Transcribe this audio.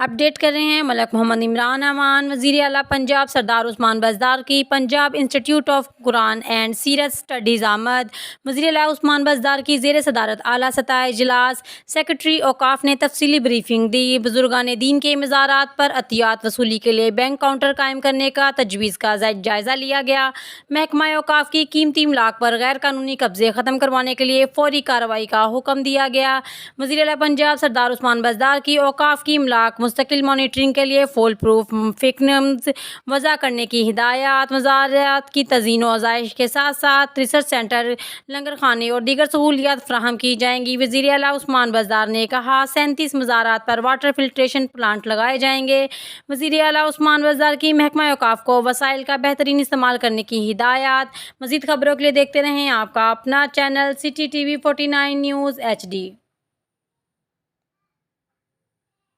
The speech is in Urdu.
اپڈیٹ کر رہے ہیں ملک محمد عمران امان۔ وزیراعلی پنجاب سردار عثمان بزدارکی Punjab institute of Quran and Seerat studies آمد۔ وزیراعلی عثمان بزدارکی زیر صدارت اعلیٰ سطحی اجلاس سیکرٹری اوقاف نے تفصیلی بریفنگ دی۔ بزرگان دین کے مزارات پر عطیات وصولی کے لیے بینک کاؤنٹر قائم کرنے کا تجویز کا جائزہ لیا گیا۔ محکمہ اوقاف کی قیمتی املاک پر غیر قانونی قبضے ختم کروانے کے لیے فوری کارروائی کا حکم دیا گیا۔ وزیراعلی پنجاب سردار عثمان بزدارکی اوقاف کی املاک مستقل مانیٹرنگ کے لیے فول پروف میکانزم وضع کرنے کی ہدایات۔ مزارات کی تزئین و آرائش کے ساتھ ساتھ ریسرچ سینٹر، لنگر خانے اور دیگر سہولیات فراہم کی جائیں گی۔ وزیر اعلیٰ عثمان بزدار نے کہا 37 مزارات پر واٹر فلٹریشن پلانٹ لگائے جائیں گے۔ وزیر اعلیٰ عثمان بزدار کی محکمہ اوقاف کو وسائل کا بہترین استعمال کرنے کی ہدایات۔ مزید خبروں کے لیے دیکھتے رہیں آپ کا اپنا channel city T V 49 news HD۔